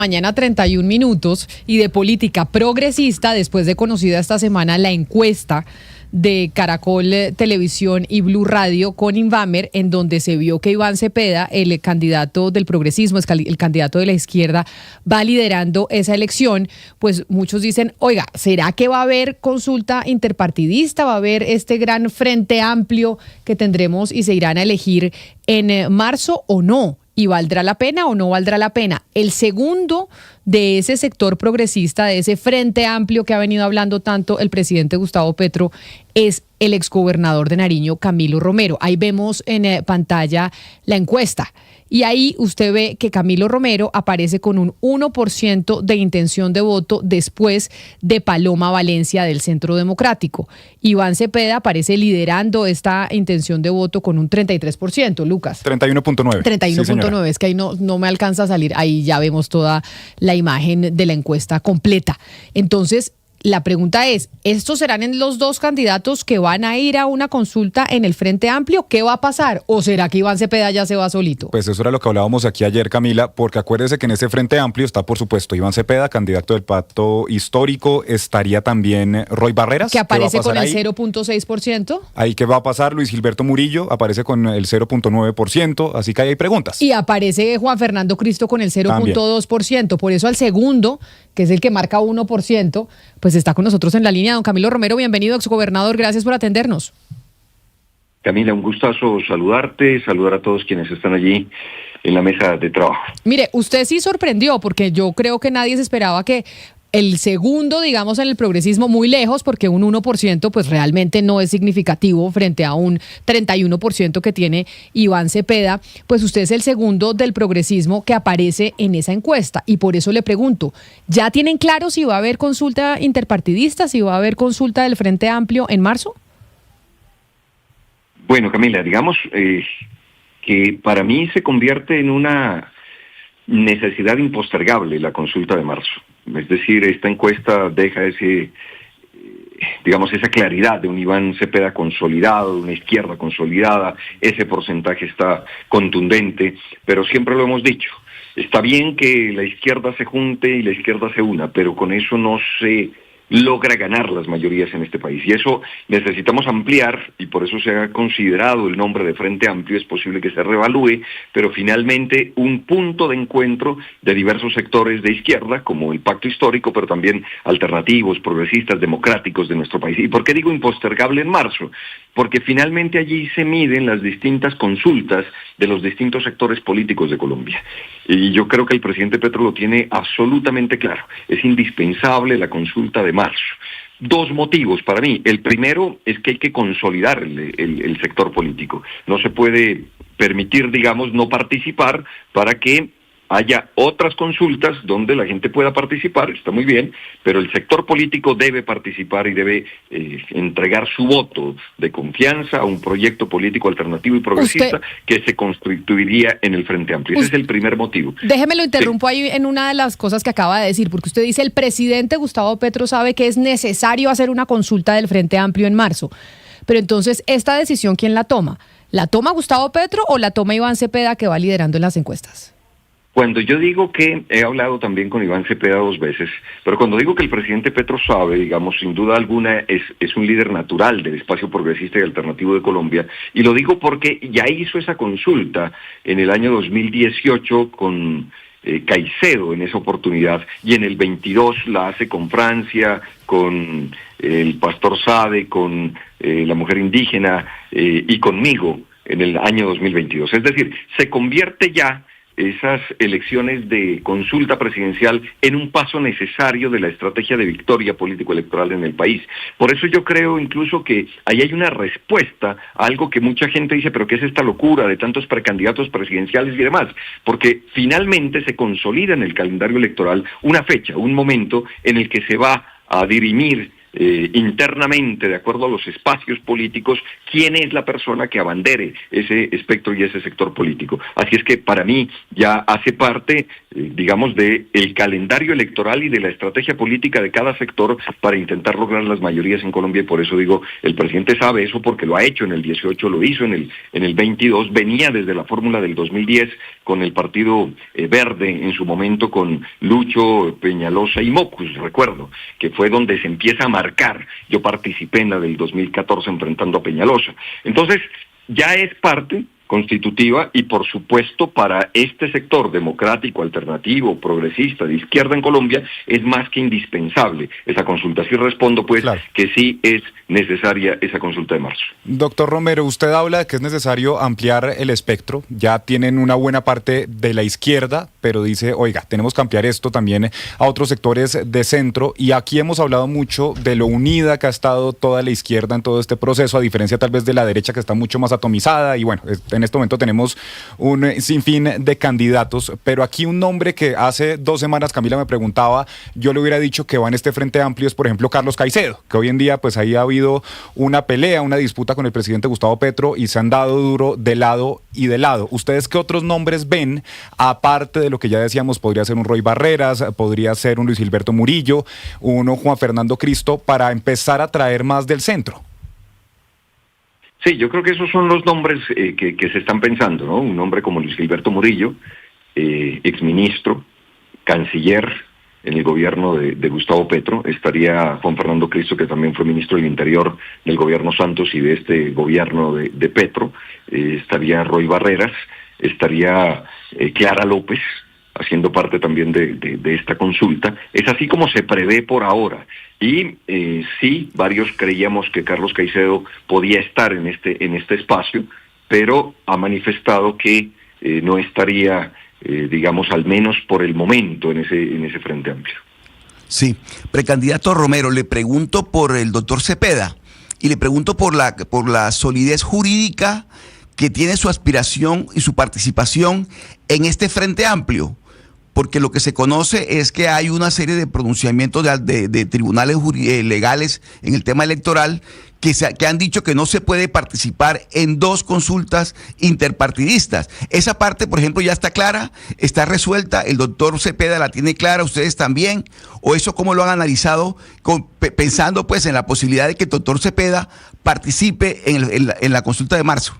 Mañana 31 minutos y de política progresista, después de conocida esta semana la encuesta de Caracol Televisión y Blue Radio con Invamer, en donde se vio que Iván Cepeda, el candidato del progresismo, el candidato de la izquierda, va liderando esa elección. Pues muchos dicen, oiga, ¿será que va a haber consulta interpartidista? ¿Va a haber este gran frente amplio que tendremos y se irán a elegir en marzo o no? ¿Y valdrá la pena o no valdrá la pena? El segundo de ese sector progresista, de ese frente amplio que ha venido hablando tanto el presidente Gustavo Petro, es el exgobernador de Nariño, Camilo Romero. Ahí vemos en pantalla la encuesta. Y ahí usted ve que Camilo Romero aparece con un 1% de intención de voto después de Paloma Valencia del Centro Democrático. Iván Cepeda aparece liderando esta intención de voto con un 33%, Lucas. 31.9. 31.9, sí, es que ahí no me alcanza a salir. Ahí ya vemos toda la imagen de la encuesta completa. Entonces, la pregunta es, ¿estos serán en los dos candidatos que van a ir a una consulta en el Frente Amplio? ¿Qué va a pasar? ¿O será que Iván Cepeda ya se va solito? Pues eso era lo que hablábamos aquí ayer, Camila, porque acuérdese que en ese Frente Amplio está, por supuesto, Iván Cepeda, candidato del Pacto Histórico, estaría también Roy Barreras. Que aparece con el 0.6%. Ahí, ¿qué va a pasar? Luis Gilberto Murillo aparece con el 0.9%, así que ahí hay preguntas. Y aparece Juan Fernando Cristo con el 0.2%. Por eso al segundo, que es el que marca 1%, pues está con nosotros en la línea don Camilo Romero. Bienvenido, exgobernador, gracias por atendernos. Camila, un gustazo saludarte, saludar a todos quienes están allí en la mesa de trabajo. Mire, usted sí sorprendió, porque yo creo que nadie se esperaba que el segundo, digamos, en el progresismo, muy lejos, porque un 1% pues realmente no es significativo frente a un 31% que tiene Iván Cepeda, pues usted es el segundo del progresismo que aparece en esa encuesta. Y por eso le pregunto, ¿ya tienen claro si va a haber consulta interpartidista, si va a haber consulta del Frente Amplio en marzo? Bueno, Camila, digamos que para mí se convierte en una necesidad impostergable la consulta de marzo. Es decir, esta encuesta deja esa claridad de un Iván Cepeda consolidado, de una izquierda consolidada, ese porcentaje está contundente, pero siempre lo hemos dicho, está bien que la izquierda se junte y la izquierda se una, pero con eso no se logra ganar las mayorías en este país. Y eso necesitamos ampliar, y por eso se ha considerado el nombre de Frente Amplio. Es posible que se revalúe, pero finalmente un punto de encuentro de diversos sectores de izquierda, como el Pacto Histórico, pero también alternativos, progresistas, democráticos de nuestro país. ¿Y por qué digo impostergable en marzo? Porque finalmente allí se miden las distintas consultas de los distintos sectores políticos de Colombia. Y yo creo que el presidente Petro lo tiene absolutamente claro. Es indispensable la consulta de marzo. Dos motivos para mí. El primero es que hay que consolidar el sector político. No se puede permitir, digamos, no participar para que haya otras consultas donde la gente pueda participar, está muy bien, pero el sector político debe participar y debe entregar su voto de confianza a un proyecto político alternativo y progresista que se constituiría en el Frente Amplio. Ese es el primer motivo. Déjeme lo interrumpo ahí en una de las cosas que acaba de decir, porque usted dice el presidente Gustavo Petro sabe que es necesario hacer una consulta del Frente Amplio en marzo. Pero entonces, ¿esta decisión quién la toma? ¿La toma Gustavo Petro o la toma Iván Cepeda, que va liderando en las encuestas? Cuando yo digo que he hablado también con Iván Cepeda 2 veces, pero cuando digo que el presidente Petro sabe, digamos, sin duda alguna es un líder natural del espacio progresista y alternativo de Colombia, y lo digo porque ya hizo esa consulta en el año 2018 con Caicedo en esa oportunidad, y en el 22 la hace con Francia, con el pastor Sade, con la mujer indígena y conmigo en el año 2022. Es decir, se convierte ya esas elecciones de consulta presidencial en un paso necesario de la estrategia de victoria político-electoral en el país. Por eso yo creo incluso que ahí hay una respuesta a algo que mucha gente dice, pero ¿qué es esta locura de tantos precandidatos presidenciales y demás? Porque finalmente se consolida en el calendario electoral una fecha, un momento en el que se va a dirimir internamente, de acuerdo a los espacios políticos, quién es la persona que abandere ese espectro y ese sector político. Así es que para mí ya hace parte, digamos, del calendario electoral y de la estrategia política de cada sector para intentar lograr las mayorías en Colombia, y por eso digo, el presidente sabe eso porque lo ha hecho en el 18, lo hizo en el 22, venía desde la fórmula del 2010 con el Partido Verde, en su momento con Lucho, Peñalosa y Mocus, recuerdo, que fue donde se empieza a marcar. Yo participé en la del 2014 enfrentando a Peñalosa. Entonces, ya es parte constitutiva y por supuesto para este sector democrático, alternativo, progresista, de izquierda en Colombia, es más que indispensable esa consulta. Así respondo pues claro, que sí es necesaria esa consulta de marzo. Doctor Romero, usted habla de que es necesario ampliar el espectro, ya tienen una buena parte de la izquierda, pero dice, oiga, tenemos que ampliar esto también a otros sectores de centro, y aquí hemos hablado mucho de lo unida que ha estado toda la izquierda en todo este proceso, a diferencia tal vez de la derecha que está mucho más atomizada, y bueno, en este momento tenemos un sinfín de candidatos, pero aquí un nombre que hace 2 semanas Camila me preguntaba, yo le hubiera dicho que va en este Frente Amplio, es por ejemplo Carlos Caicedo, que hoy en día pues ahí ha habido una pelea, una disputa con el presidente Gustavo Petro y se han dado duro de lado y de lado. ¿Ustedes qué otros nombres ven, aparte de lo que ya decíamos, podría ser un Roy Barreras, podría ser un Luis Gilberto Murillo, uno Juan Fernando Cristo, para empezar a traer más del centro? Sí, yo creo que esos son los nombres que se están pensando, ¿no? Un hombre como Luis Gilberto Murillo, exministro, canciller en el gobierno de Gustavo Petro, estaría Juan Fernando Cristo, que también fue ministro del Interior del gobierno Santos y de este gobierno de Petro, estaría Roy Barreras, estaría Clara López, haciendo parte también de esta consulta. Es así como se prevé por ahora. Y sí, varios creíamos que Carlos Caicedo podía estar en este espacio, pero ha manifestado que no estaría, digamos, al menos por el momento en ese Frente Amplio. Sí, precandidato Romero, le pregunto por el doctor Cepeda y le pregunto por la solidez jurídica que tiene su aspiración y su participación en este Frente Amplio, porque lo que se conoce es que hay una serie de pronunciamientos de tribunales legales en el tema electoral que han dicho que no se puede participar en 2 consultas interpartidistas. Esa parte, por ejemplo, ya está clara, está resuelta, el doctor Cepeda la tiene clara, ustedes también, o eso cómo lo han analizado, pensando pues en la posibilidad de que el doctor Cepeda participe en la consulta de marzo.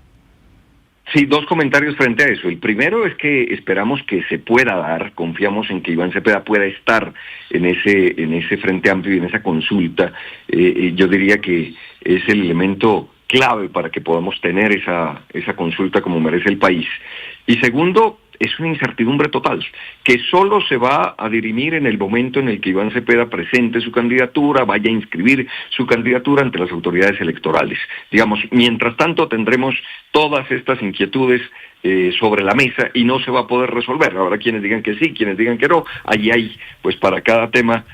Sí, 2 comentarios frente a eso. El primero es que esperamos que se pueda dar, confiamos en que Iván Cepeda pueda estar en ese Frente Amplio y en esa consulta. Yo diría que es el elemento clave para que podamos tener esa consulta como merece el país. Y segundo, es una incertidumbre total, que solo se va a dirimir en el momento en el que Iván Cepeda presente su candidatura, vaya a inscribir su candidatura ante las autoridades electorales. Digamos, mientras tanto tendremos todas estas inquietudes sobre la mesa y no se va a poder resolver. Habrá quienes digan que sí, quienes digan que no. Allí hay, pues para cada tema,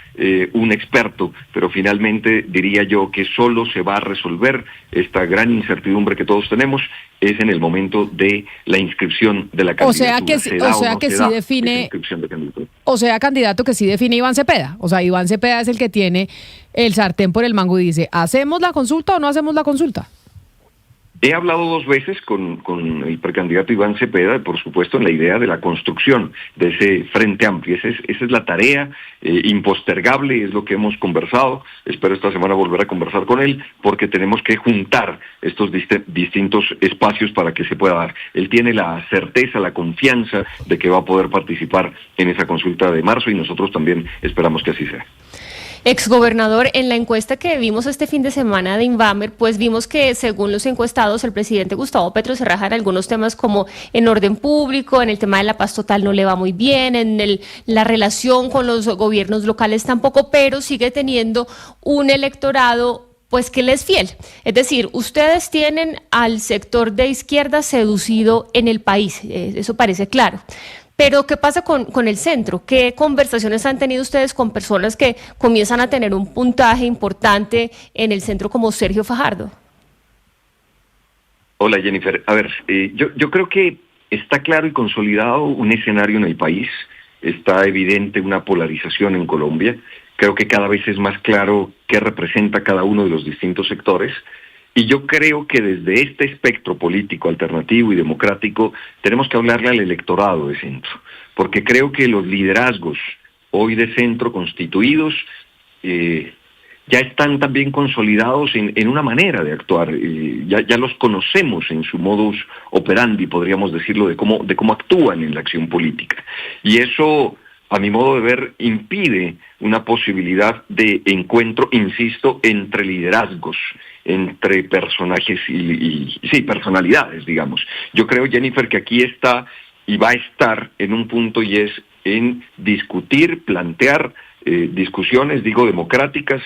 un experto, pero finalmente diría yo que solo se va a resolver esta gran incertidumbre que todos tenemos es en el momento de la inscripción de la candidatura. O sea, candidato que sí define Iván Cepeda. O sea, Iván Cepeda es el que tiene el sartén por el mango y dice, ¿hacemos la consulta o no hacemos la consulta? He hablado 2 veces con el precandidato Iván Cepeda, por supuesto, en la idea de la construcción de ese Frente Amplio. Esa es la tarea impostergable, es lo que hemos conversado. Espero esta semana volver a conversar con él, porque tenemos que juntar estos distintos espacios para que se pueda dar. Él tiene la certeza, la confianza de que va a poder participar en esa consulta de marzo y nosotros también esperamos que así sea. Exgobernador, en la encuesta que vimos este fin de semana de Invamer, pues vimos que según los encuestados, el presidente Gustavo Petro se raja en algunos temas como en orden público, en el tema de la paz total no le va muy bien, la relación con los gobiernos locales tampoco, pero sigue teniendo un electorado pues que le es fiel. Es decir, ustedes tienen al sector de izquierda seducido en el país, eso parece claro. Pero, ¿qué pasa con el centro? ¿Qué conversaciones han tenido ustedes con personas que comienzan a tener un puntaje importante en el centro como Sergio Fajardo? Hola, Jennifer. A ver, yo creo que está claro y consolidado un escenario en el país. Está evidente una polarización en Colombia. Creo que cada vez es más claro qué representa cada uno de los distintos sectores. Y yo creo que desde este espectro político alternativo y democrático tenemos que hablarle al electorado de centro, porque creo que los liderazgos hoy de centro constituidos ya están también consolidados en una manera de actuar, ya los conocemos en su modus operandi, podríamos decirlo, de cómo actúan en la acción política. Y eso, a mi modo de ver, impide una posibilidad de encuentro, insisto, entre liderazgos, entre personajes y personalidades, digamos. Yo creo, Jennifer, que aquí está y va a estar en un punto, y es en discutir, plantear discusiones, democráticas,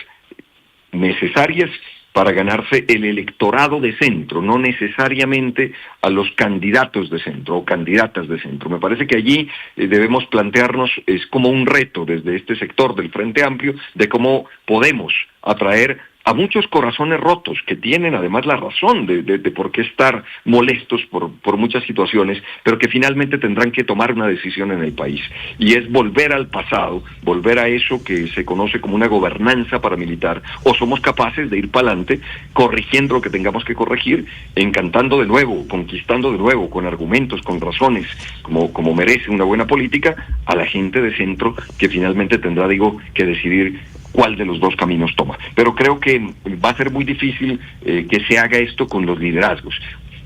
necesarias para ganarse el electorado de centro, no necesariamente a los candidatos de centro o candidatas de centro. Me parece que allí debemos plantearnos, es como un reto desde este sector del Frente Amplio, de cómo podemos atraer a muchos corazones rotos que tienen además la razón de por qué estar molestos por muchas situaciones, pero que finalmente tendrán que tomar una decisión en el país. Y es volver al pasado, volver a eso que se conoce como una gobernanza paramilitar, o somos capaces de ir para adelante, corrigiendo lo que tengamos que corregir, encantando de nuevo, conquistando de nuevo, con argumentos, con razones, como merece una buena política, a la gente de centro que finalmente tendrá, que decidir cuál de los dos caminos toma. Pero creo que va a ser muy difícil que se haga esto con los liderazgos.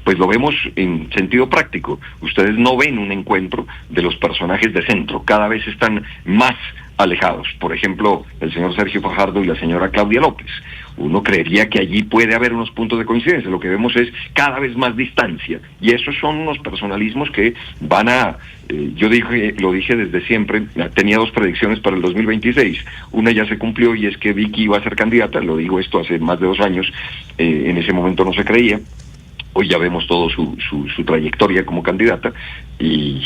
Pues lo vemos en sentido práctico. Ustedes no ven un encuentro de los personajes de centro, cada vez están más alejados. Por ejemplo, el señor Sergio Fajardo y la señora Claudia López. Uno creería que allí puede haber unos puntos de coincidencia. Lo que vemos es cada vez más distancia. Y esos son unos personalismos que van a... lo dije desde siempre, tenía 2 predicciones para el 2026. Una ya se cumplió, y es que Vicky iba a ser candidata. Lo digo esto hace más de 2 años. En ese momento no se creía. Hoy ya vemos todo su trayectoria como candidata. Y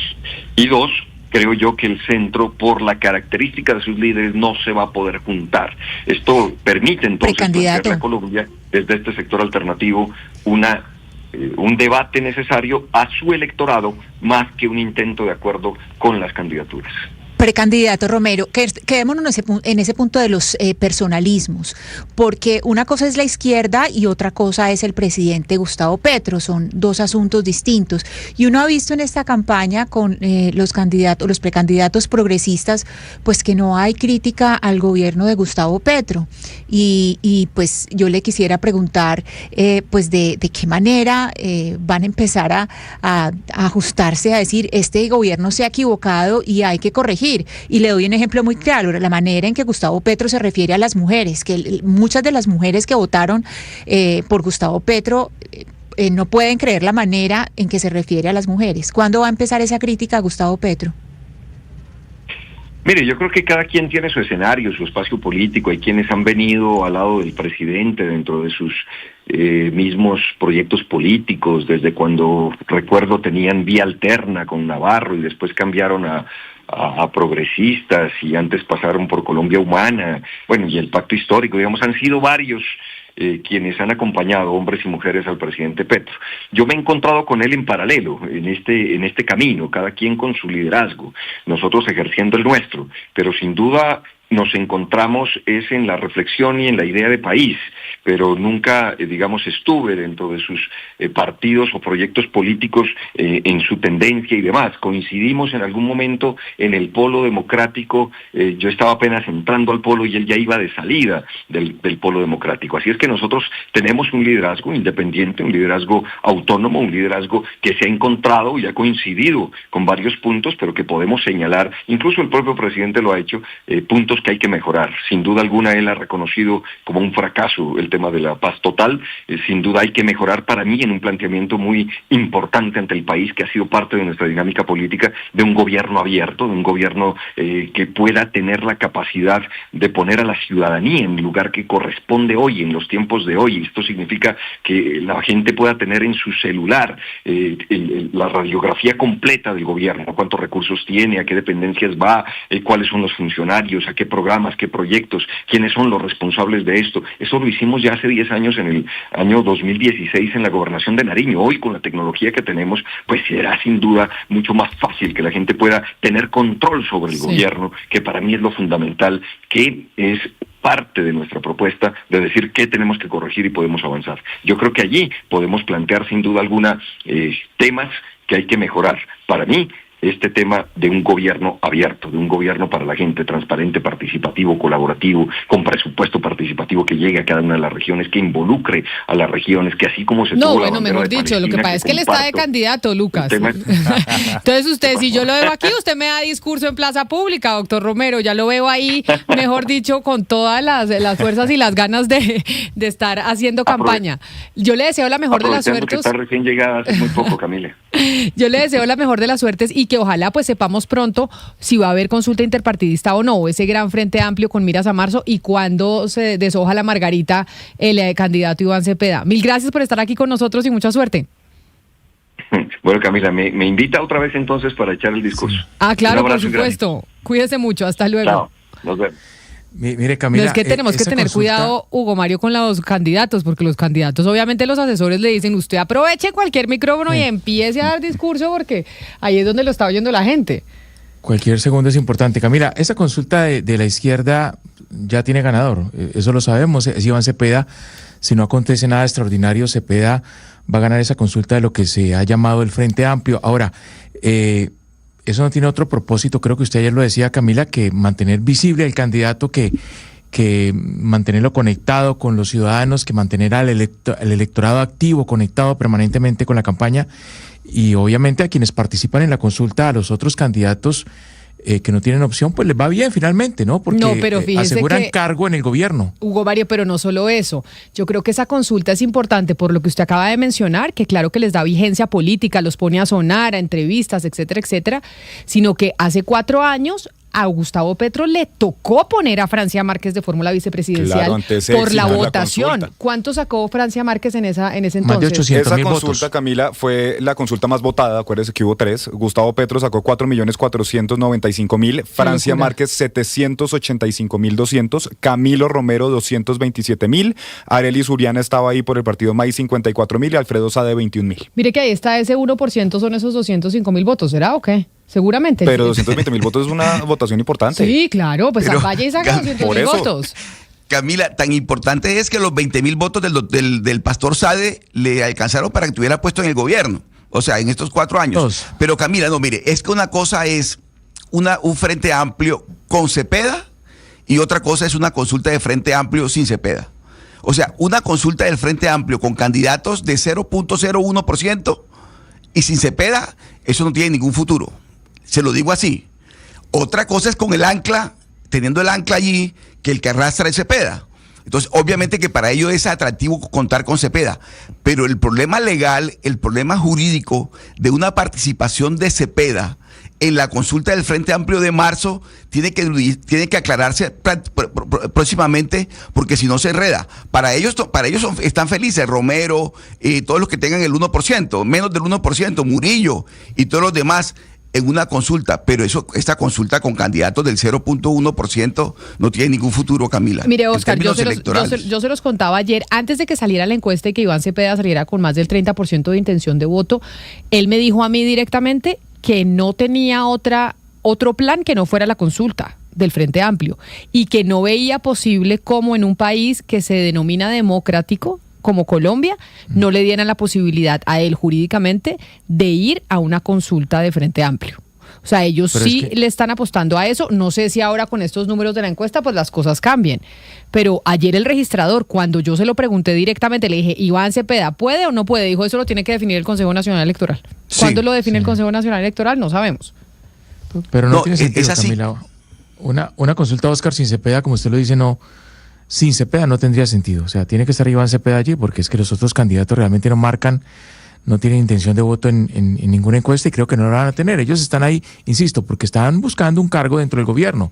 2, creo yo que el centro, por la característica de sus líderes, no se va a poder juntar. Esto permite entonces plantear a Colombia desde este sector alternativo un debate necesario a su electorado, más que un intento de acuerdo con las candidaturas. Precandidato Romero, quedémonos en ese punto de los personalismos, porque una cosa es la izquierda y otra cosa es el presidente Gustavo Petro, son 2 asuntos distintos. Y uno ha visto en esta campaña con los precandidatos progresistas, pues que no hay crítica al gobierno de Gustavo Petro. Y pues yo le quisiera preguntar, pues de qué manera van a empezar a ajustarse, a decir, este gobierno se ha equivocado y hay que corregir. Y le doy un ejemplo muy claro, la manera en que Gustavo Petro se refiere a las mujeres, que muchas de las mujeres que votaron por Gustavo Petro no pueden creer la manera en que se refiere a las mujeres. ¿Cuándo va a empezar esa crítica a Gustavo Petro? Mire, yo creo que cada quien tiene su escenario, su espacio político. Hay quienes han venido al lado del presidente dentro de sus mismos proyectos políticos, desde cuando, recuerdo, tenían Vía Alterna con Navarro y después cambiaron a progresistas, y antes pasaron por Colombia Humana, y el Pacto Histórico. Han sido varios quienes han acompañado, hombres y mujeres, al presidente Petro. Yo me he encontrado con él en paralelo, en este camino, cada quien con su liderazgo, nosotros ejerciendo el nuestro, pero sin duda nos encontramos es en la reflexión y en la idea de país, pero nunca, estuve dentro de sus partidos o proyectos políticos en su tendencia y demás. Coincidimos en algún momento en el polo democrático. Yo estaba apenas entrando al polo y él ya iba de salida del polo democrático. Así es que nosotros tenemos un liderazgo independiente, un liderazgo autónomo, un liderazgo que se ha encontrado y ha coincidido con varios puntos, pero que podemos señalar, incluso el propio presidente lo ha hecho, puntos que hay que mejorar. Sin duda alguna él ha reconocido como un fracaso el tema de la paz total. Sin duda hay que mejorar, para mí, en un planteamiento muy importante ante el país, que ha sido parte de nuestra dinámica política, de un gobierno abierto, de un gobierno que pueda tener la capacidad de poner a la ciudadanía en el lugar que corresponde hoy, en los tiempos de hoy. Esto significa que la gente pueda tener en su celular la radiografía completa del gobierno, cuántos recursos tiene, a qué dependencias va, cuáles son los funcionarios, a qué programas, qué proyectos, quiénes son los responsables de esto. Eso lo hicimos ya hace 10 años, en el año 2016, en la gobernación de Nariño. Hoy, con la tecnología que tenemos, pues será sin duda mucho más fácil que la gente pueda tener control sobre el gobierno, que para mí es lo fundamental, que es parte de nuestra propuesta de decir qué tenemos que corregir y podemos avanzar. Yo creo que allí podemos plantear sin duda alguna temas que hay que mejorar. Para mí, este tema de un gobierno abierto, de un gobierno para la gente, transparente, participativo, colaborativo, con presupuesto participativo que llegue a cada una de las regiones, que involucre a las regiones, que así como se No, tuvo la bueno, bandera mejor de dicho, lo que Palestina, pasa es que él está de candidato, Lucas. Entonces usted, si yo lo veo aquí, usted me da discurso en plaza pública, doctor Romero, ya lo veo ahí, mejor dicho, con todas las fuerzas y las ganas de estar haciendo campaña. Yo le deseo la mejor de las suertes. Que está recién llegada hace muy poco, Camila. Yo le deseo la mejor de las suertes y que ojalá pues sepamos pronto si va a haber consulta interpartidista o no, o ese gran frente amplio con miras a marzo y cuándo se deshoja la margarita el candidato Iván Cepeda. Mil gracias por estar aquí con nosotros y mucha suerte. Bueno, Camila, me invita otra vez entonces para echar el discurso. Ah, claro, por supuesto. Cuídese mucho, hasta luego. Chao, nos vemos. Mire, Camila, no, es que tenemos que tener cuidado, Hugo Mario, con los candidatos, porque los candidatos, obviamente los asesores le dicen, usted aproveche cualquier micrófono y empiece a dar discurso, porque ahí es donde lo está oyendo la gente. Cualquier segundo es importante. Camila, esa consulta de la izquierda ya tiene ganador, eso lo sabemos, es Iván Cepeda. Si no acontece nada extraordinario, Cepeda va a ganar esa consulta de lo que se ha llamado el Frente Amplio. Ahora, eso no tiene otro propósito, creo que usted ayer lo decía, Camila, que mantener visible al candidato, que mantenerlo conectado con los ciudadanos, que mantener al electorado activo, conectado permanentemente con la campaña, y obviamente a quienes participan en la consulta, a los otros candidatos que no tienen opción, pues les va bien finalmente, ¿no? Porque no, pero aseguran cargo en el gobierno. Hugo Mario, pero no solo eso. Yo creo que esa consulta es importante por lo que usted acaba de mencionar, que claro que les da vigencia política, los pone a sonar, a entrevistas, etcétera, etcétera, sino que hace 4 años a Gustavo Petro le tocó poner a Francia Márquez de fórmula vicepresidencial por la votación. ¿Cuánto sacó Francia Márquez en ese entonces? Más de 800,000 Esa consulta, votos. Camila, fue la consulta más votada, acuérdese que hubo 3. Gustavo Petro sacó 4.495.000, Francia Márquez 785.200, Camilo Romero 227.000, Arelis Uriana estaba ahí por el partido Maíz 54.000 y Alfredo Sade 21.000. Mire que ahí está ese 1%, son esos 205.000 votos, ¿será o qué? Seguramente. Pero 220.000 votos es una votación importante. Sí, claro, pues vaya y saca 200.000 votos. Camila, tan importante es que los 20.000 votos del pastor Sade le alcanzaron para que estuviera puesto en el gobierno. O sea, en estos 4 años. Pero Camila, no, mire, es que una cosa es un frente amplio con Cepeda y otra cosa es una consulta de frente amplio sin Cepeda. O sea, una consulta del frente amplio con candidatos de 0.01% y sin Cepeda, eso no tiene ningún futuro. Se lo digo así. Otra cosa es con el ancla, teniendo el ancla allí, que el que arrastra es Cepeda. Entonces, obviamente que para ello es atractivo contar con Cepeda. Pero el problema legal, el problema jurídico de una participación de Cepeda en la consulta del Frente Amplio de marzo tiene que aclararse próximamente, porque si no se enreda. Para ellos están felices, Romero y todos los que tengan el 1%, menos del 1%, Murillo y todos los demás en una consulta, pero esta consulta con candidatos del 0.1% no tiene ningún futuro, Camila. Mire, Oscar, yo se los contaba ayer, antes de que saliera la encuesta y que Iván Cepeda saliera con más del 30% de intención de voto, él me dijo a mí directamente que no tenía otro plan que no fuera la consulta del Frente Amplio y que no veía posible cómo en un país que se denomina democrático como Colombia, no le dieran la posibilidad a él jurídicamente de ir a una consulta de Frente Amplio. O sea, ellos le están apostando a eso. No sé si ahora con estos números de la encuesta pues las cosas cambien. Pero ayer el registrador, cuando yo se lo pregunté directamente, le dije, Iván Cepeda, ¿puede o no puede? Dijo, eso lo tiene que definir el Consejo Nacional Electoral. ¿Cuándo lo define el Consejo Nacional Electoral? No sabemos. Pero no tiene sentido, Camila. Una consulta, Oscar, sin Cepeda, como usted lo dice, no... Sin Cepeda no tendría sentido. O sea, tiene que estar Iván Cepeda allí porque es que los otros candidatos realmente no marcan, no tienen intención de voto en ninguna encuesta y creo que no lo van a tener. Ellos están ahí, insisto, porque están buscando un cargo dentro del gobierno.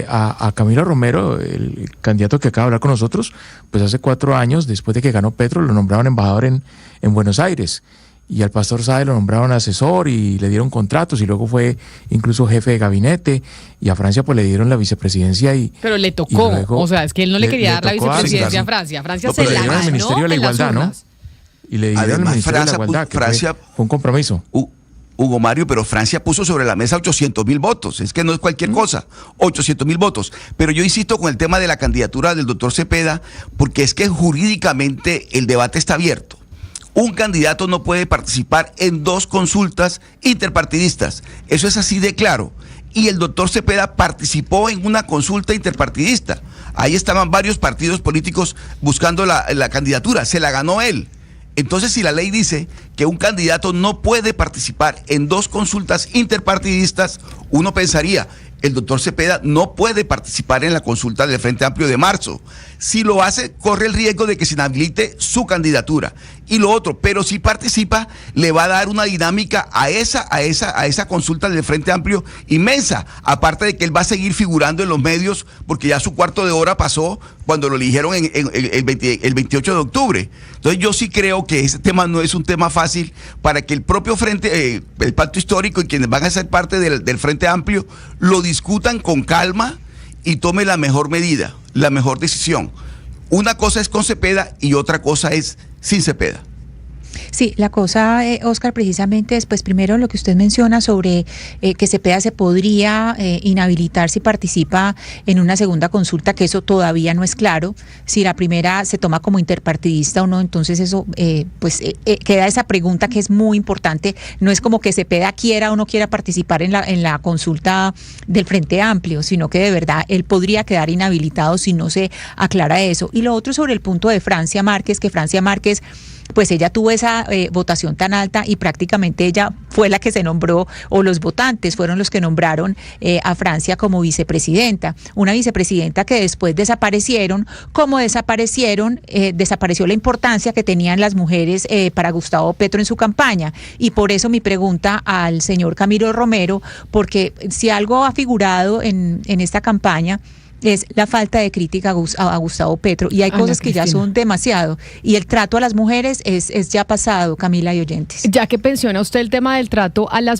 A Camilo Romero, el candidato que acaba de hablar con nosotros, pues hace 4 años, después de que ganó Petro, lo nombraron embajador en Buenos Aires. Y al pastor Sade lo nombraron asesor y le dieron contratos y luego fue incluso jefe de gabinete y a Francia pues le dieron la vicepresidencia pero le tocó, luego, o sea, es que él no le quería dar la vicepresidencia a Francia. Francia se la ganó. Le dieron el Ministerio de la Igualdad, ¿no? Y le dieron el Ministerio de la Igualdad, que fue un compromiso. Hugo Mario, pero Francia puso sobre la mesa 800.000 votos. Es que no es cualquier cosa, 800.000 votos. Pero yo insisto con el tema de la candidatura del doctor Cepeda, porque es que jurídicamente el debate está abierto. un candidato no puede participar en 2 consultas interpartidistas. Eso es así de claro. Y el doctor Cepeda participó en una consulta interpartidista. Ahí estaban varios partidos políticos buscando la candidatura. Se la ganó él. Entonces, si la ley dice que un candidato no puede participar en 2 consultas interpartidistas, uno pensaría, el doctor Cepeda no puede participar en la consulta del Frente Amplio de marzo. Si lo hace, corre el riesgo de que se inhabilite su candidatura. Y lo otro, pero si participa, le va a dar una dinámica a esa consulta del Frente Amplio inmensa. Aparte de que él va a seguir figurando en los medios, porque ya su cuarto de hora pasó cuando lo eligieron el 28 de octubre. Entonces yo sí creo que ese tema no es un tema fácil para que el propio Frente, el Pacto Histórico y quienes van a ser parte del Frente Amplio, lo discutan con calma y tome la mejor medida, la mejor decisión. Una cosa es con Cepeda y otra cosa es sin Cepeda. Sí, la cosa, Óscar, precisamente es, pues primero lo que usted menciona sobre que Cepeda se podría inhabilitar si participa en una segunda consulta, que eso todavía no es claro. Si la primera se toma como interpartidista o no, entonces eso, queda esa pregunta que es muy importante. No es como que Cepeda quiera o no quiera participar en la consulta del Frente Amplio, sino que de verdad él podría quedar inhabilitado si no se aclara eso. Y lo otro sobre el punto de Francia Márquez, que Francia Márquez, pues ella tuvo esa votación tan alta y prácticamente ella fue la que se nombró, o los votantes fueron los que nombraron a Francia como vicepresidenta. Una vicepresidenta que después desaparecieron, desapareció la importancia que tenían las mujeres para Gustavo Petro en su campaña. Y por eso mi pregunta al señor Camilo Romero, porque si algo ha figurado en esta campaña es la falta de crítica a Gustavo Petro, y hay cosas que ya son demasiado, y el trato a las mujeres es ya pasado, Camila y oyentes. Ya que menciona usted el tema del trato a las